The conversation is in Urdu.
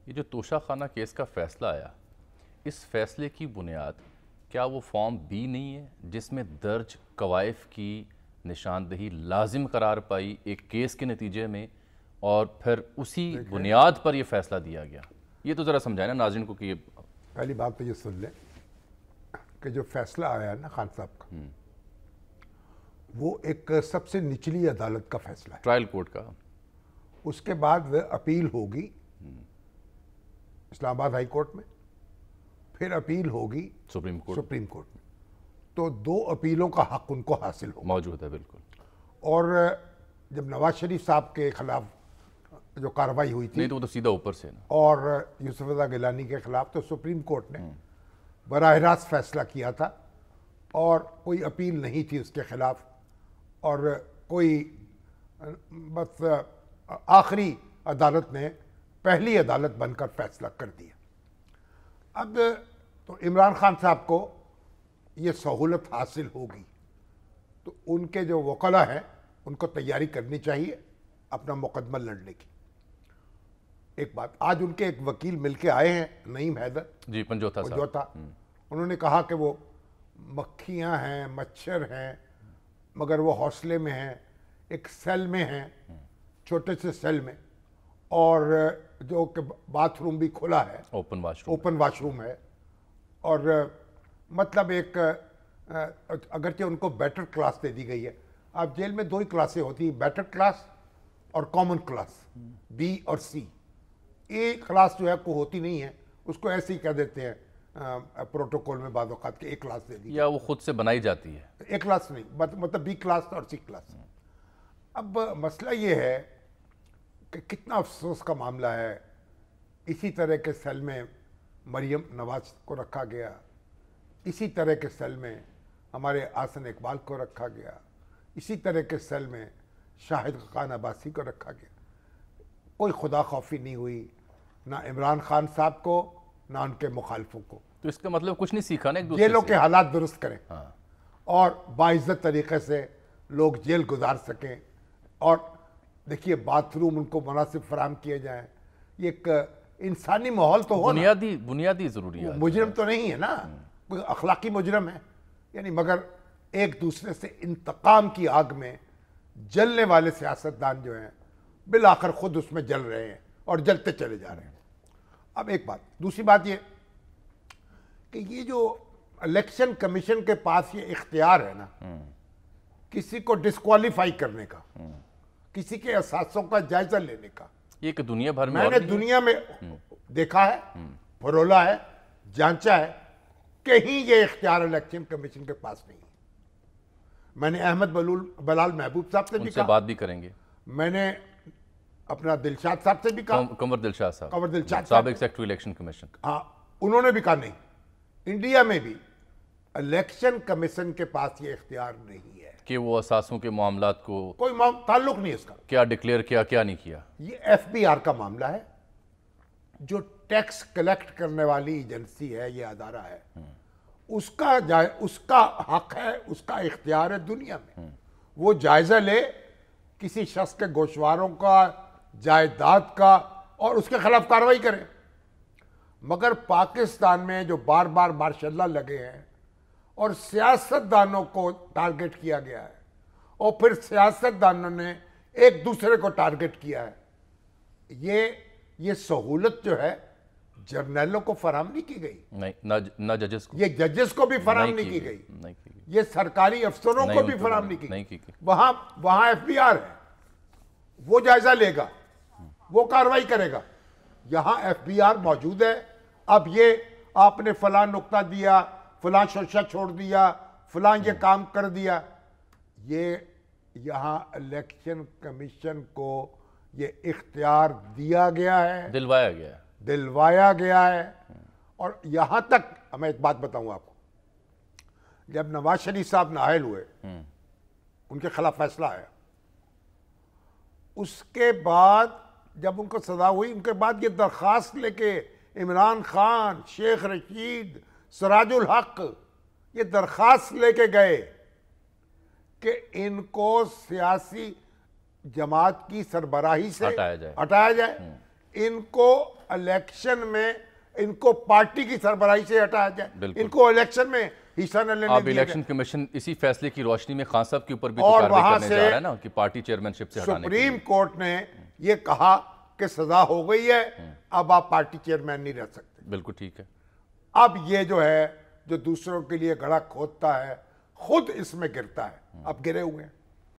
یہ جو توشہ خانہ کیس کا فیصلہ آیا، اس فیصلے کی بنیاد کیا وہ فارم بی نہیں ہے جس میں درج کوائف کی نشاندہی لازم قرار پائی ایک کیس کے نتیجے میں، اور پھر اسی بنیاد پر یہ فیصلہ دیا گیا؟ یہ تو ذرا سمجھائیں نا ناظرین کو کہ یہ پہلی بات تو یہ سن لیں کہ جو فیصلہ آیا ہے نا خان صاحب کا، وہ ایک سب سے نچلی عدالت کا فیصلہ ہے، ٹرائل کورٹ کا۔ اس کے بعد وہ اپیل ہوگی اسلام آباد ہائی کورٹ میں، پھر اپیل ہوگی سپریم کورٹ میں، تو 2 اپیلوں کا حق ان کو حاصل ہوگا۔ موجود ہے بالکل۔ اور جب نواز شریف صاحب کے خلاف جو کارروائی ہوئی تھی نہیں تو وہ تو سیدھا اوپر سے نا، اور یوسف رضا گیلانی کے خلاف، تو سپریم کورٹ نے براہ راست فیصلہ کیا تھا اور کوئی اپیل نہیں تھی اس کے خلاف، اور کوئی بس آخری عدالت نے پہلی عدالت بن کر فیصلہ کر دیا۔ اب تو عمران خان صاحب کو یہ سہولت حاصل ہوگی، تو ان کے جو وکلاء ہیں ان کو تیاری کرنی چاہیے اپنا مقدمہ لڑنے کی۔ ایک بات، آج ان کے ایک وکیل مل کے آئے ہیں، نعیم حیدر جی پنجوتا صاحب، انہوں نے کہا کہ وہ مکھیاں ہیں، مچھر ہیں، مگر وہ حوصلے میں ہیں، ایک سیل میں ہیں، چھوٹے سے سیل میں، اور جو کہ باتھ روم بھی کھلا ہے، اوپن واش روم ہے، اور مطلب ایک اگرچہ ان کو بیٹر کلاس دے دی گئی ہے۔ اب جیل میں 2 ہی کلاسیں ہوتی ہیں، بیٹر کلاس اور کامن کلاس، بی اور سی۔ اے کلاس جو ہے کو ہوتی نہیں ہے، اس کو ایسے ہی کہہ دیتے ہیں پروٹوکول میں بعض اوقات کہ ایک کلاس دے دی، یا وہ خود سے بنائی جاتی ہے، ایک کلاس نہیں، مطلب بی کلاس اور سی کلاس۔ اب مسئلہ یہ ہے کہ کتنا افسوس کا معاملہ ہے، اسی طرح کے سیل میں مریم نواز کو رکھا گیا، اسی طرح کے سیل میں ہمارے آسن اقبال کو رکھا گیا، اسی طرح کے سیل میں شاہد خان عباسی کو رکھا گیا۔ کوئی خدا خوفی نہیں ہوئی، نہ عمران خان صاحب کو نہ ان کے مخالفوں کو۔ تو اس کا مطلب کچھ نہیں سیکھا نا ایک دوسرے جیلوں سے۔ کے حالات درست کریں اور باعزت طریقے سے لوگ جیل گزار سکیں، اور دیکھیے باتھ روم ان کو مناسب فراہم کیے جائیں، یہ ایک انسانی ماحول تو ہو نا، بنیادی ضروریات۔ مجرم تو نہیں ہے نا، کوئی اخلاقی مجرم ہے یعنی، مگر ایک دوسرے سے انتقام کی آگ میں جلنے والے سیاستدان جو ہیں بالآخر خود اس میں جل رہے ہیں اور جلتے چلے جا رہے ہیں۔ اب ایک بات، دوسری بات یہ کہ یہ جو الیکشن کمیشن کے پاس یہ اختیار ہے نا کسی کو ڈسکوالیفائی کرنے کا، کسی کے اثاثوں کا جائزہ لینے کا، یہ کہ دنیا بھر میں میں نے دنیا میں دیکھا ہے، پرولا ہے، جانچا ہے، کہیں یہ اختیار الیکشن کمیشن کے پاس نہیں ہے۔ میں نے احمد بلال محبوب صاحب سے بھی کہا، بات بھی کریں گے، میں نے اپنا دلشاد صاحب سے بھی کہا، قمر دلشاد صاحب، سابق سیکرٹری الیکشن کمیشن، ہاں انہوں نے بھی کہا نہیں، انڈیا میں بھی الیکشن کمیشن کے پاس یہ اختیار نہیں ہے کہ وہ اثاثوں کے معاملات کو کوئی تعلق نہیں اس کا، کیا ڈکلیئر کیا کیا نہیں کیا۔ یہ ایف بی آر کا معاملہ ہے، جو ٹیکس کلیکٹ کرنے والی ایجنسی ہے، یہ ادارہ ہے، اس کا حق ہے، اس کا اختیار ہے دنیا میں، وہ جائزہ لے کسی شخص کے گوشواروں کا، جائیداد کا، اور اس کے خلاف کارروائی کرے۔ مگر پاکستان میں جو بار بار ماشاء اللہ لگے ہیں اور سیاستدانوں کو ٹارگٹ کیا گیا ہے، اور پھر سیاستدانوں نے ایک دوسرے کو ٹارگٹ کیا ہے، یہ سہولت جو ہے جرنیلوں کو فراہم نہیں کی گئی، نہ ججز کو، یہ ججز کو بھی فراہم نہیں کی گئی، یہ سرکاری افسروں کو بھی فراہم نہیں کی گئی۔ وہاں ایف بی آر ہے، وہ جائزہ لے گا، وہ کارروائی کرے گا۔ یہاں ایف بی آر موجود ہے، اب یہ آپ نے فلاں نقطہ دیا، فلاں شوشہ چھوڑ دیا، فلاں یہ کام کر دیا، یہ یہاں الیکشن کمیشن کو یہ اختیار دیا گیا ہے، دلوایا گیا ہے۔ اور یہاں تک میں ایک بات بتاؤں آپ کو، جب نواز شریف صاحب نااہل ہوئے، ان کے خلاف فیصلہ آیا، اس کے بعد جب ان کو سزا ہوئی، ان کے بعد یہ درخواست لے کے عمران خان، شیخ رشید، سراج الحق یہ درخواست لے کے گئے کہ ان کو سیاسی جماعت کی سربراہی سے ہٹایا جائے، ان کو الیکشن میں ان کو پارٹی کی سربراہی سے ہٹایا جائے, بالکل. ان کو الیکشن میں حصہ نہ لینے اب دیا الیکشن جائے. کمیشن اسی فیصلے کی روشنی میں خان صاحب کے اوپر بھی تو اور کارروائی وہاں کرنے سے جا رہا ہے نا کہ پارٹی چیئرمین شپ سے ہٹانے کے لیے. سپریم کورٹ نے یہ کہا کہ سزا ہو گئی ہے, اب آپ پارٹی چیئرمین نہیں رہ سکتے. بالکل ٹھیک ہے. اب یہ جو ہے جو دوسروں کے لیے گڑھا کھودتا ہے خود اس میں گرتا ہے, اب گرے ہوئے ہیں.